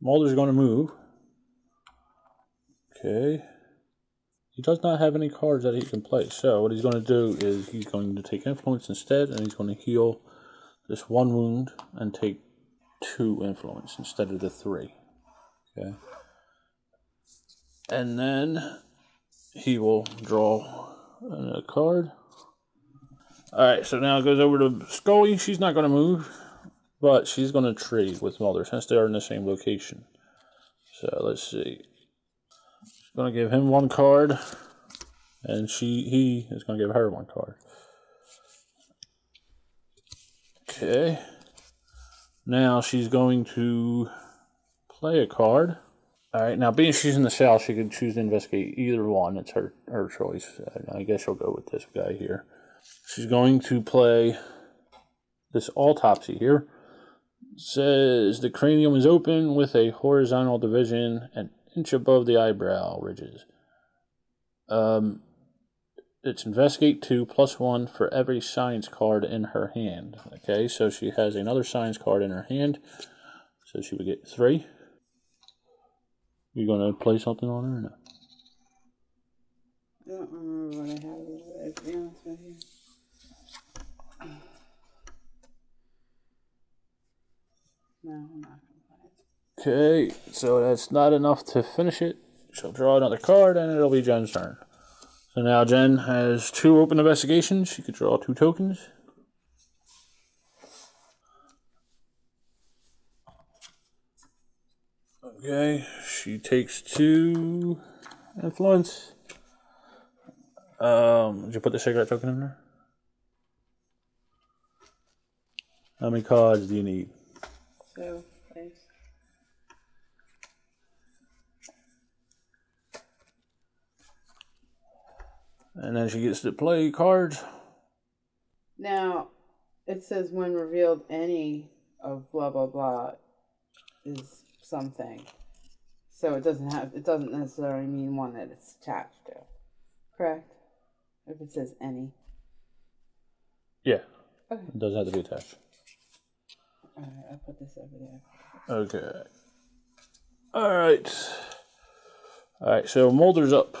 Mulder's going to move. Okay. He does not have any cards that he can play. So what he's going to do is he's going to take influence instead, and he's going to heal this 1 wound and take 2 influence instead of the 3. Okay. And then he will draw a card. Alright, so now it goes over to Scully. She's not going to move, but she's going to trade with Mulder since they're in the same location. So let's see. She's going to give him 1 card, and he is going to give her 1 card. Okay. Now she's going to play a card. Alright, now being she's in the south, she can choose to investigate either one. It's her choice. I guess she'll go with this guy here. She's going to play this autopsy here. It says the cranium is open with a horizontal division an inch above the eyebrow ridges. It's investigate 2 plus 1 for every science card in her hand. Okay, so she has another science card in her hand. So she would get 3. You gonna play something on her or no? I don't remember what I have, to be honest with you. No, I'm not gonna play it. Okay, so that's not enough to finish it. She'll draw another card and it'll be Jen's turn. So now Jen has 2 open investigations. She could draw 2 tokens. Okay, she takes 2 influence. Did you put the cigarette token in there? How many cards do you need? 2, please. And then she gets to play cards. Now, it says when revealed any of blah blah blah is something. So it doesn't necessarily mean one that it's attached to. Correct? If it says any. Yeah. Okay. It doesn't have to be attached. Alright, I'll put this over there. Okay. Alright. Alright, so Mulder's up.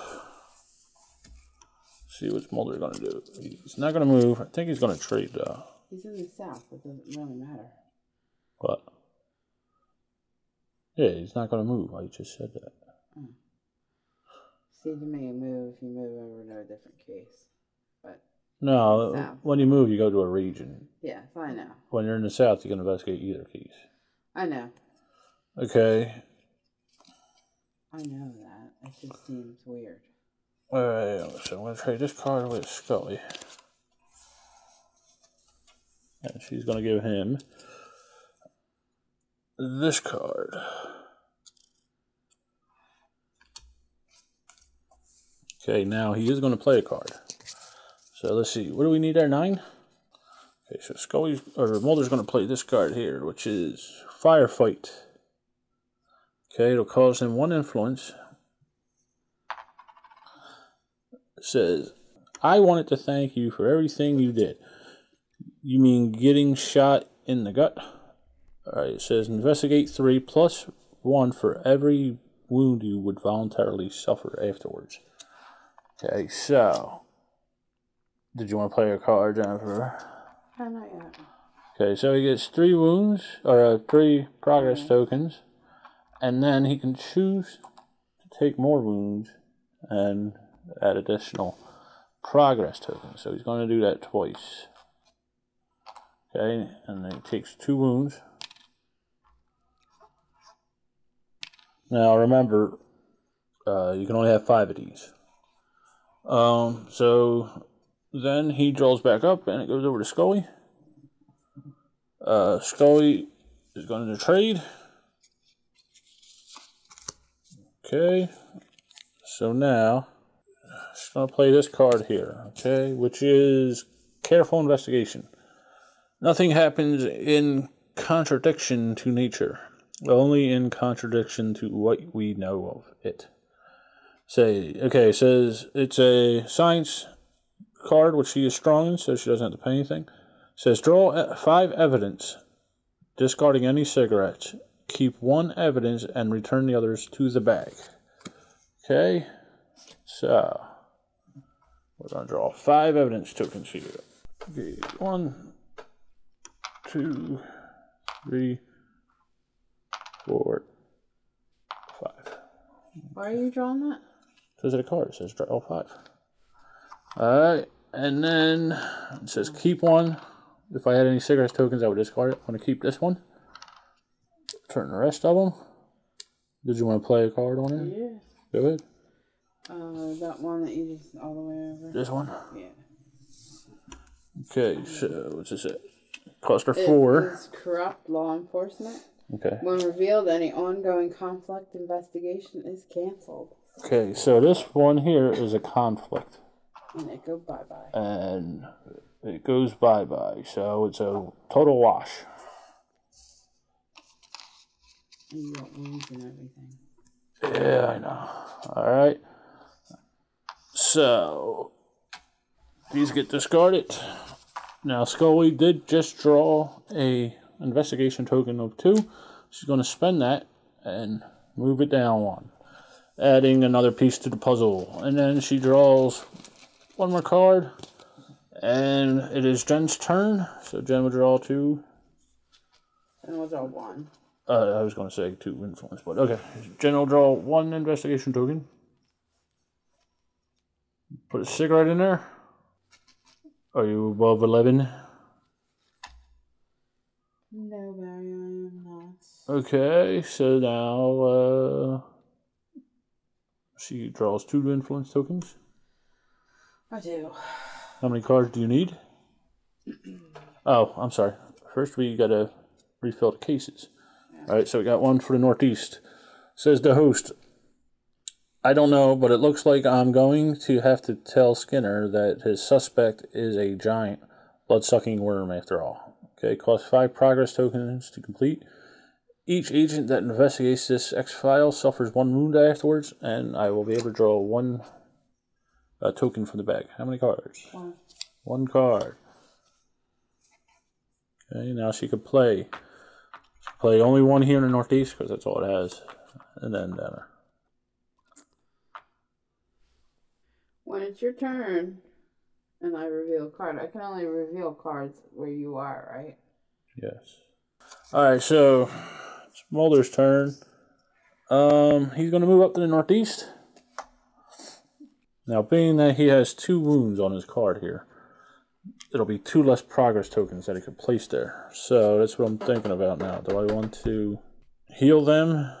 See what's Mulder gonna do. He's not gonna move. I think he's gonna trade though. He's in the south. It doesn't really matter. What? Yeah, he's not gonna move. I just said that. Oh. Seems to me if you move over to a different case. But no, when you move, you go to a region. Yes, I know. When you're in the south, you can investigate either case. I know. Okay. I know that. It just seems weird. Alright, so I'm going to trade this card with Scully. And she's going to give him this card. Okay, now he is going to play a card. So let's see, what do we need there? 9? Okay, so Mulder's going to play this card here, which is Firefight. Okay, it'll cause him 1 influence. It says, I wanted to thank you for everything you did. You mean getting shot in the gut? Alright, it says investigate 3 plus 1 for every wound you would voluntarily suffer afterwards. Okay, so did you want to play a card, Jennifer? No, not yet. Okay, so he gets 3 wounds, or 3 progress tokens, and then he can choose to take more wounds and add additional progress tokens. So he's going to do that twice. Okay, and then he takes 2 wounds. Now remember, you can only have 5 of these. So then he draws back up and it goes over to Scully. Scully is going to trade. Okay, so now she's going to play this card here, okay, which is Careful Investigation. Nothing happens in contradiction to nature, only in contradiction to what we know of it. It says it's a science card, which she is strong in, so she doesn't have to pay anything. It says draw 5 evidence, discarding any cigarettes, keep one evidence and return the others to the bag. Okay, so we're going to draw 5 evidence tokens here. Okay, 1, 2, 3, 4, 5. Why are you drawing that? Because of the card, it says draw 5. Alright, and then it says keep one. If I had any cigarettes tokens, I would discard it. I'm going to keep this one. Turn the rest of them. Did you want to play a card on it? Yeah. Go ahead. That one that you just all the way over. This one? Yeah. Okay, so what's this at? Cost her 4. It is corrupt law enforcement. Okay. When revealed, any ongoing conflict investigation is canceled. Okay, so this one here is a conflict. And it goes bye-bye. And it goes bye-bye, so it's a total wash. And you got wounds and everything. Yeah, I know. Alright. So, these get discarded. Now, Scully did just draw a investigation token of 2. She's going to spend that and move it down 1. Adding another piece to the puzzle. And then she draws 1 more card. And it is Jen's turn. So Jen will draw 2. And we'll draw 1. I was going to say 2 influence, but okay. Jen will draw 1 investigation token. Put a cigarette in there. Are you above 11? No, Barry, I am not. Okay, so now she draws 2 influence tokens. I do. How many cards do you need? Oh, I'm sorry. First we gotta refill the cases. Yeah. Alright, so we got 1 for the Northeast. Says the host, I don't know, but it looks like I'm going to have to tell Skinner that his suspect is a giant blood-sucking worm after all. Okay, costs 5 progress tokens to complete. Each agent that investigates this X-file suffers 1 wound afterwards, and I will be able to draw 1 token from the bag. How many cards? 1. 1 card. Okay, now she could play. She could play only 1 here in the Northeast, because that's all it has. And then down there. When it's your turn, and I reveal a card, I can only reveal cards where you are, right? Yes. Alright, so it's Mulder's turn. He's going to move up to the Northeast. Now, being that he has 2 wounds on his card here, it'll be 2 less progress tokens that he could place there. So that's what I'm thinking about now. Do I want to heal them?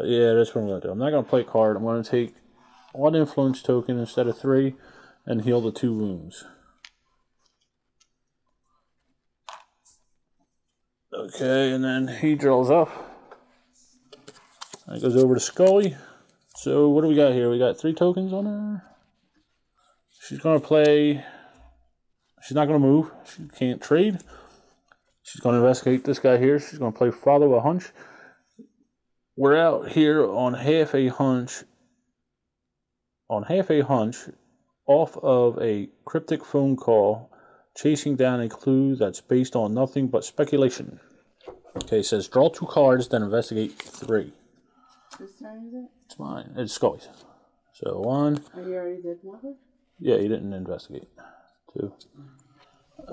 Yeah, that's what I'm going to do. I'm not going to play a card. I'm going to take 1 influence token instead of 3 and heal the 2 wounds. Okay, and then he draws up. It goes over to Scully. So what do we got here? We got 3 tokens on her. She's going to play. She's not going to move. She can't trade. She's going to investigate this guy here. She's going to play follow a hunch. We're out here on half a hunch. Off of a cryptic phone call, chasing down a clue that's based on nothing but speculation. Okay, it says draw 2 cards, then investigate 3. Whose turn is it? It's mine. It's Scully's. So 1. Oh, you already did Mulder? Yeah, you didn't investigate. 2.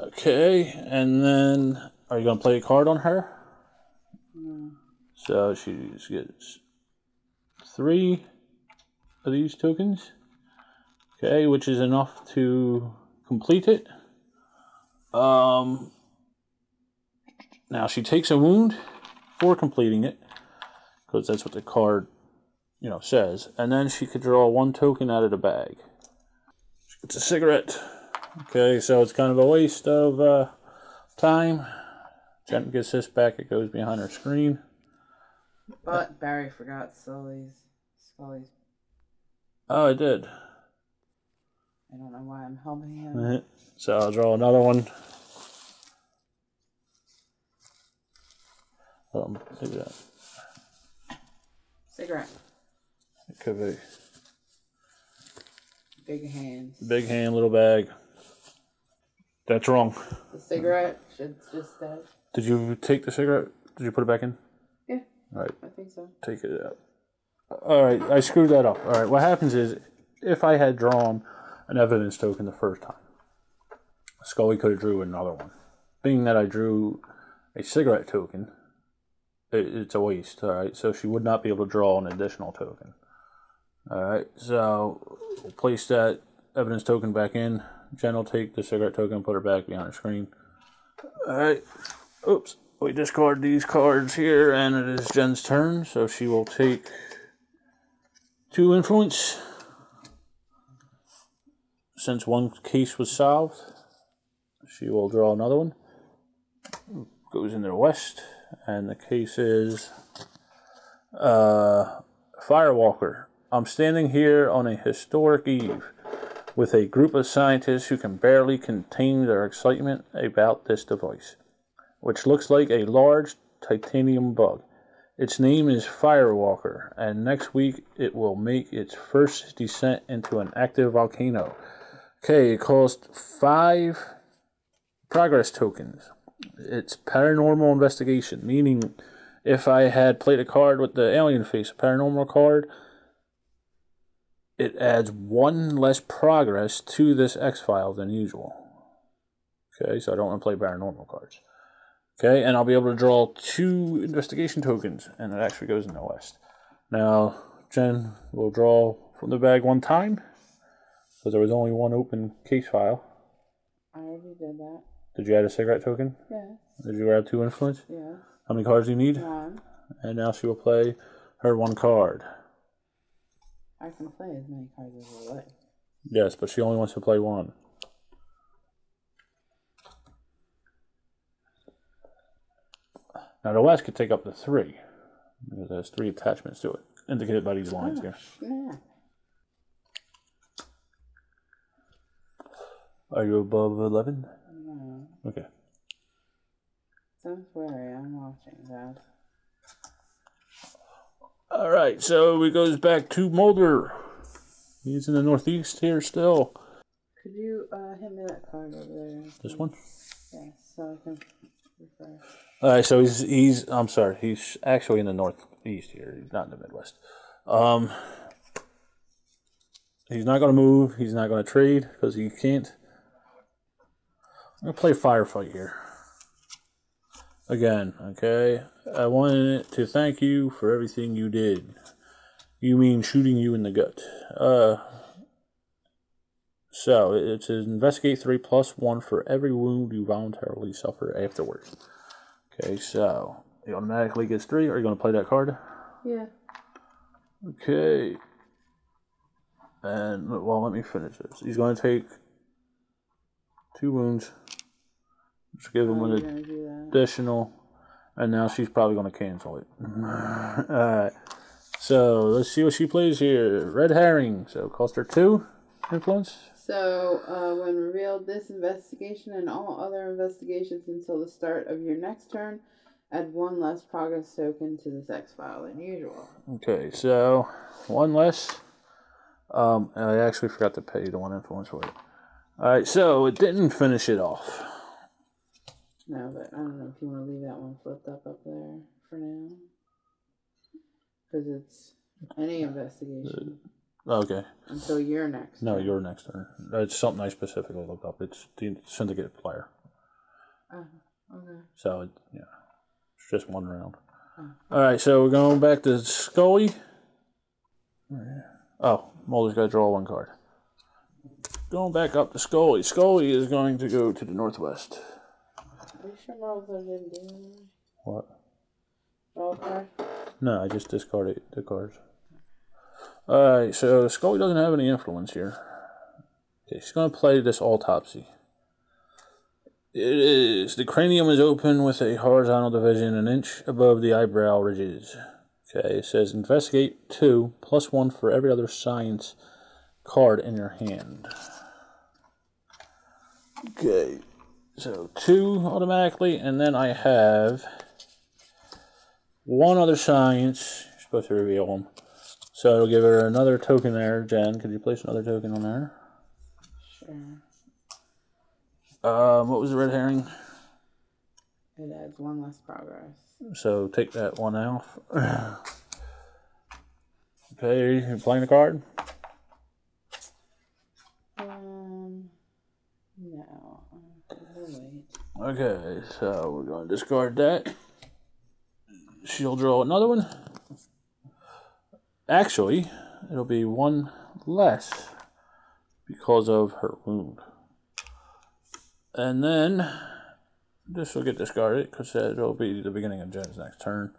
Okay, and then are you going to play a card on her? No. So she gets 3 of these tokens. Okay, which is enough to complete it. Now she takes a wound for completing it, because that's what the card, says. And then she could draw 1 token out of the bag. She gets a cigarette. Okay, so it's kind of a waste of time. Jen gets this back. It goes behind her screen. But Barry forgot Scully's. Oh, I did. I don't know why I'm helping him. So I'll draw another one. Maybe that. Cigarette. It could be. Big hands. Big hand, little bag. That's wrong. The cigarette should just stay. Did you take the cigarette Did you put it back in? Yeah. All right. I think so. Take it out. All right. I screwed that up. All right. What happens is, if I had drawn an evidence token the first time, Scully could have drew another one. Being that I drew a cigarette token, it's a waste. All right. So she would not be able to draw an additional token. All right. So we'll place that evidence token back in. Jen will take the cigarette token and put her back behind the screen. All right. Oops. We discard these cards here, and it is Jen's turn, so she will take 2 influence. Since one case was solved, she will draw another one. Goes in the west, and the case is Firewalker. I'm standing here on a historic eve with a group of scientists who can barely contain their excitement about this device, which looks like a large titanium bug. Its name is Firewalker, and next week it will make its first descent into an active volcano. Okay, it costs 5 progress tokens. It's paranormal investigation, meaning if I had played a card with the alien face, a paranormal card, it adds 1 less progress to this X-File than usual. Okay, so I don't want to play paranormal cards. Okay, and I'll be able to draw 2 investigation tokens, and it actually goes in the west. Now, Jen will draw from the bag 1 time, because there was only 1 open case file. I already did that. Did you add a cigarette token? Yeah. Did you grab 2 influence? Yeah. How many cards do you need? 1. And now she will play her 1 card. I can play as many cards as I like. Yes, but she only wants to play 1. Now the west could take up to 3. Because there's 3 attachments to it, indicated by these lines here. Yeah. Are you above 11? No. Okay. Don't worry, I'm watching that. Alright, so it goes back to Mulder. He's in the northeast here still. Could you hand me that card over there? This one? Yes, so I can refresh. Alright, so he's I'm sorry, he's actually in the northeast here. He's not in the Midwest. He's not gonna move, he's not gonna trade, because he can't. I'm gonna play Firefight here. Again, okay? I wanted to thank you for everything you did. You mean shooting you in the gut. So, it's an investigate 3 plus 1 for every wound you voluntarily suffer afterward. Okay, so, he automatically gets 3. Are you going to play that card? Yeah. Okay. And, well, let me finish this. He's going to take 2 wounds. Just give him an additional. And now she's probably going to cancel it. Alright. So, let's see what she plays here. Red Herring. So, cost her 2 influence. So, when revealed, this investigation and all other investigations until the start of your next turn, add 1 less progress token to this X-File than usual. Okay, so 1 less. I actually forgot to pay the 1 influence for it. Alright, so it didn't finish it off. No, but I don't know if you want to leave that one flipped up there for now. Because it's any investigation. Okay. Until your next No, turn. your next turn. It's something I specifically looked up. It's the syndicate player. Oh, okay. So, yeah. It's just 1 round. Oh. Alright, so we're going back to Scully. Oh, Mulder's got to draw 1 card. Going back up to Scully. Scully is going to go to the northwest. Are you sure Mulder didn't do anything? What? Draw a card? No, I just discarded the cards. Alright, so Scully doesn't have any influence here. Okay, she's going to play this autopsy. It is. The cranium is open with a horizontal division 1 inch above the eyebrow ridges. Okay, it says investigate 2 plus 1 for every other science card in your hand. Okay, so 2 automatically, and then I have 1 other science. You're supposed to reveal them. So it'll give her another token there. Jen, could you place another token on there? Sure. What was the red herring? It adds one less progress. So take that one off. Okay, you playing the card? No. Wait. Okay, so we're going to discard that. She'll draw another one. Actually, it'll be one less because of her wound. And then this will get discarded because it'll be the beginning of Jen's next turn.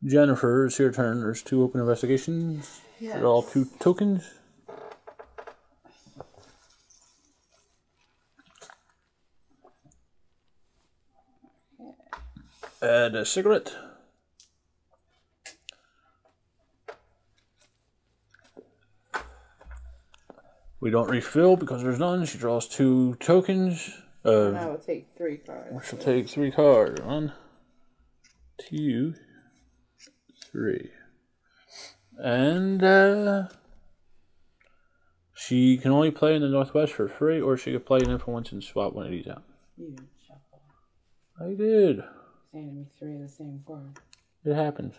Jennifer, it's your turn. There's 2 open investigations. Yes. They're all 2 tokens. Add a cigarette. We don't refill because there's none. She draws 2 tokens. And I will take 3 cards. She'll take 3 cards. 1, 2, 3. And she can only play in the Northwest for free, or she could play an influence and swap one of these out. You shuffle. I did. Handed me 3 of the same card. It happens.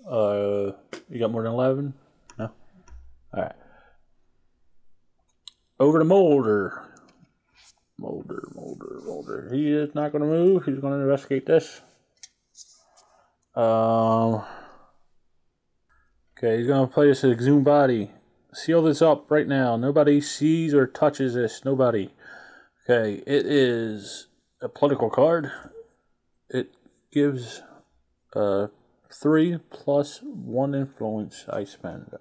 You got more than 11? No? Alright. Over to Mulder. Mulder. He is not going to move. He's going to investigate this. Okay, he's going to play this exhumed body. Seal this up right now. Nobody sees or touches this. Nobody. Okay, it is a political card. It gives 3 plus 1 influence I spend.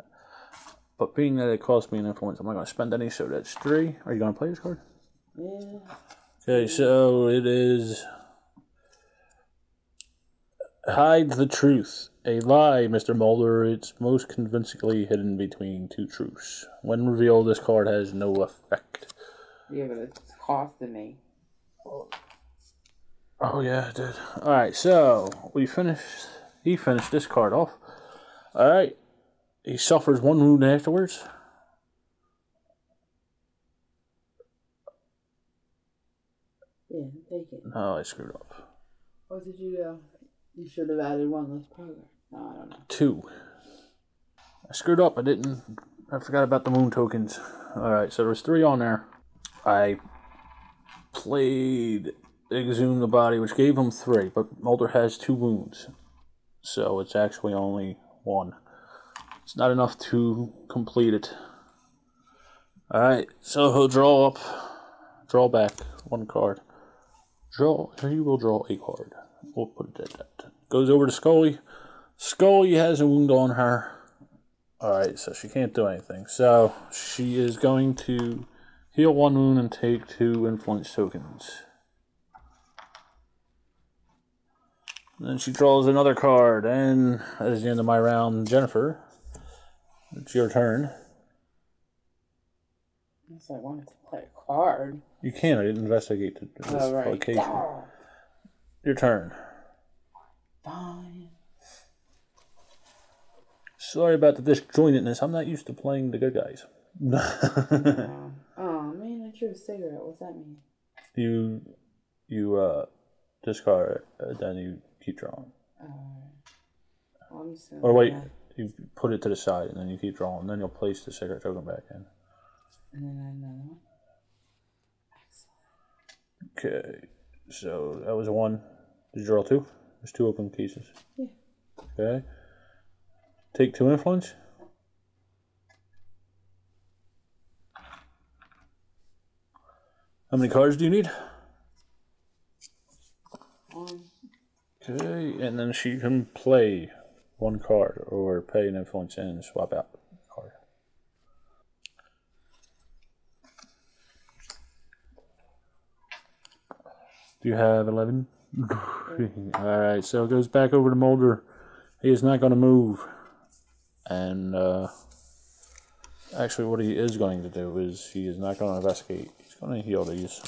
But being that it costs me an influence, I'm not going to spend any, so that's 3. Are you going to play this card? Yeah. Okay, so it is hide the truth. A lie, Mr. Mulder. It's most convincingly hidden between 2 truths. When revealed, this card has no effect. Yeah, but it's costing me. Oh, yeah, it did. Alright, so he finished this card off. Alright. He suffers 1 wound afterwards. Yeah, take it. No, I screwed up. What did you do? You should have added 1 less progress. No, I don't know. 2. I screwed up. I forgot about the moon tokens. Alright, so there was 3 on there. I played Exhume the Body, which gave him 3, but Mulder has 2 wounds. So it's actually only 1. It's not enough to complete it. Alright, so he'll draw back 1 card. He will draw a card. We'll put it at that. Goes over to Scully. Scully has a wound on her. Alright, so she can't do anything. So she is going to heal 1 wound and take 2 influence tokens. And then she draws another card. And that is the end of my round. Jennifer, it's your turn. So I wanted to play a card. You can. I didn't investigate this location. Oh. Your turn. Fine. Sorry about the disjointedness. I'm not used to playing the good guys. Oh man, I drew a cigarette. What's that mean? You discard it, then you keep drawing. Well, I'm just Or wait, you put it to the side and then you keep drawing. Then you'll place the cigarette token back in. And then add another one. Excellent. Okay, so that was 1. Did you draw 2? There's 2 open pieces. Yeah. Okay. Take 2 influence. How many cards do you need? 1. Okay, and then she can play 1 card or pay an influence and swap out a card. Do you have 11? Alright, so it goes back over to Mulder. He is not going to move. And actually what he is going to do is he is not going to investigate. He's going to heal these.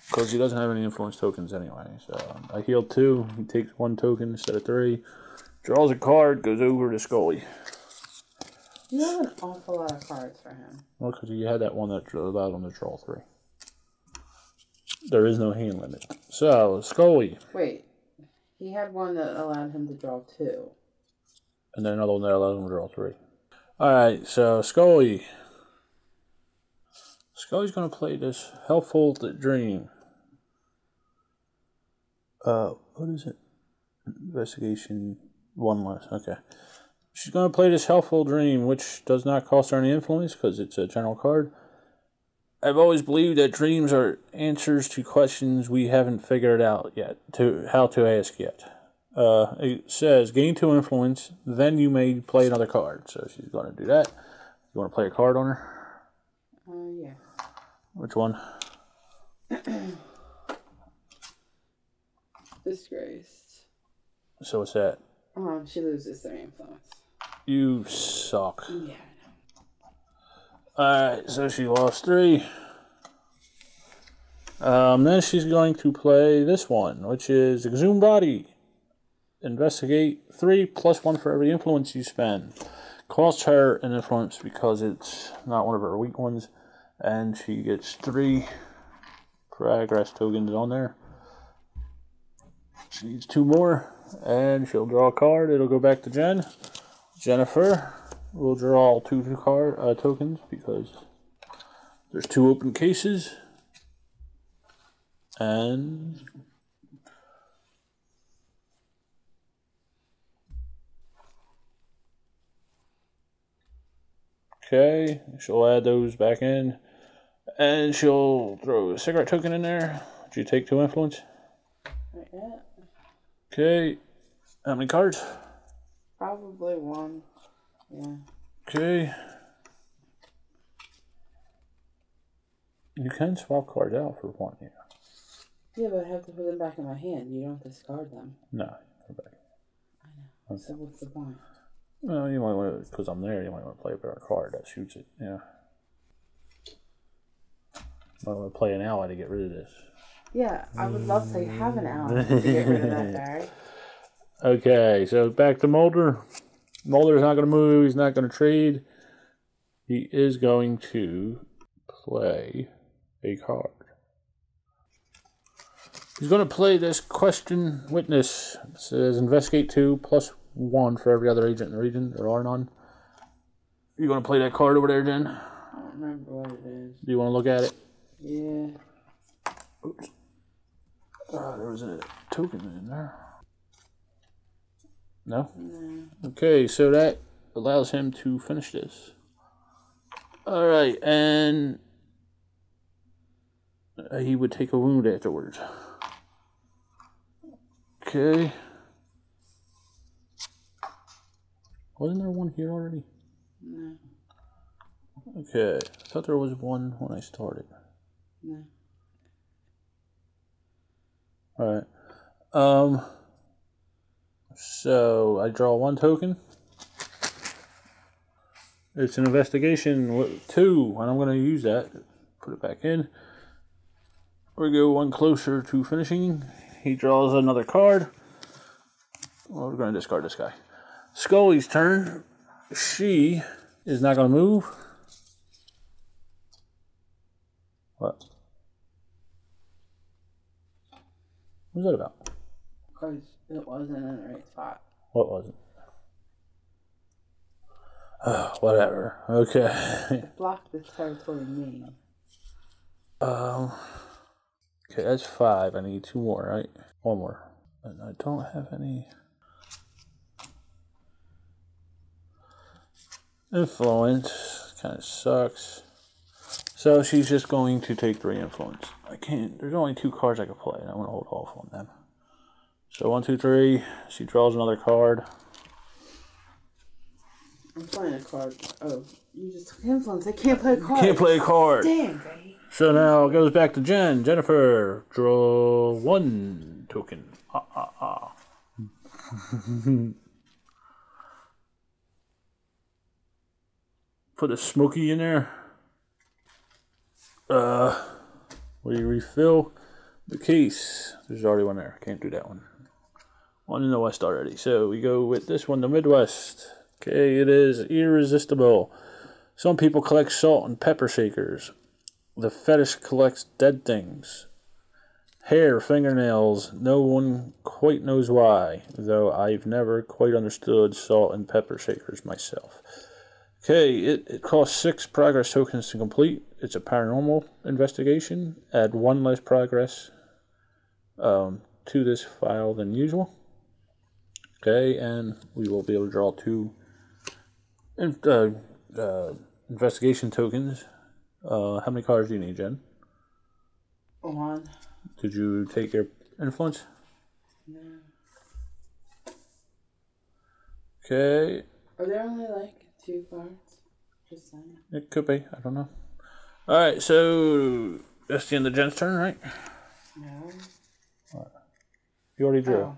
Because he doesn't have any influence tokens anyway. So I healed 2. He takes 1 token instead of 3. Draws a card, goes over to Scully. You have an awful lot of cards for him. Well, because he had that one that allowed him to draw 3. There is no hand limit. So, Scully. Wait. He had one that allowed him to draw 2. And then another one that allowed him to draw 3. Alright, so Scully. Scully's going to play this Helpful Dream. What is it? Investigation 1 less. Okay. She's going to play this Helpful Dream, which does not cost her any influence because it's a general card. I've always believed that dreams are answers to questions we haven't figured out yet, how to ask yet. It says, gain 2 influence, then you may play another card. So she's going to do that. You want to play a card on her? Yeah. Which one? Disgraced. So what's that? She loses their influence. You suck. Yeah. Alright, so she lost 3. Then she's going to play this one, which is Exhumed Body. Investigate 3 plus 1 for every influence you spend. Costs her an influence because it's not one of her weak ones. And she gets 3 progress tokens on there. She needs 2 more. And she'll draw a card. It'll go back to Jen. Jennifer will draw 2 tokens because there's 2 open cases. And okay, she'll add those back in. And she'll throw a cigarette token in there. Did you take 2 influence? Not yet. Okay. How many cards? Probably 1. Yeah. Okay. You can swap cards out for 1, yeah. Yeah, but I have to put them back in my hand. You don't discard them. No, go back. I know. Okay. So what's the point? Well, you might want to, because I'm there, you might want to play a better card that shoots it, yeah. Might want to play an ally to get rid of this. Yeah, I would love to have an ally to get rid of that, Barry. Okay, so back to Mulder. Mulder's not going to move. He's not going to trade. He is going to play a card. He's going to play this Question Witness. It says investigate 2 plus 1 for every other agent in the region. There are none. You going to play that card over there, Jen? I don't remember what it is. Do you want to look at it? Yeah. Oops. There was a token in there. No? No. Okay, so that allows him to finish this. Alright, and he would take a wound afterwards. Okay. Wasn't there one here already? No. Okay, I thought there was one when I started. No. Alright. So I draw 1 token. It's an investigation 2, and I'm going to use that. Put it back in. We go 1 closer to finishing. He draws another card. Well, we're going to discard this guy. Scully's turn. She is not going to move. What? What was that about? Because it wasn't in the right spot. What was it? Whatever. Okay. Block this territory name. Okay, that's 5. I need 2 more, right? 1 more. And I don't have any influence. Kind of sucks. So she's just going to take 3 influence. I can't. There's only 2 cards I can play, and I want to hold off on them. So 1, 2, 3. She draws another card. I'm playing a card. Oh, you just took influence. I can't play a card. Can't play a card. Damn, Gray. So now it goes back to Jen. Jennifer, draw 1 token. Put a smoky in there. We refill the case. There's already one there. Can't do that one. One in the West already. So we go with this one, the Midwest. Okay, it is irresistible. Some people collect salt and pepper shakers. The fetish collects dead things. Hair, fingernails, no one quite knows why, though I've never quite understood salt and pepper shakers myself. Okay, it costs 6 progress tokens to complete. It's a paranormal investigation. Add 1 less progress to this file than usual. Okay, and we will be able to draw 2 investigation tokens. How many cards do you need, Jen? 1. Did you take your influence? No. Okay. Are there only like 2 cards? Just saying. It could be. I don't know. Alright, so that's the end of Jen's turn, right? No. You already drew. Oh.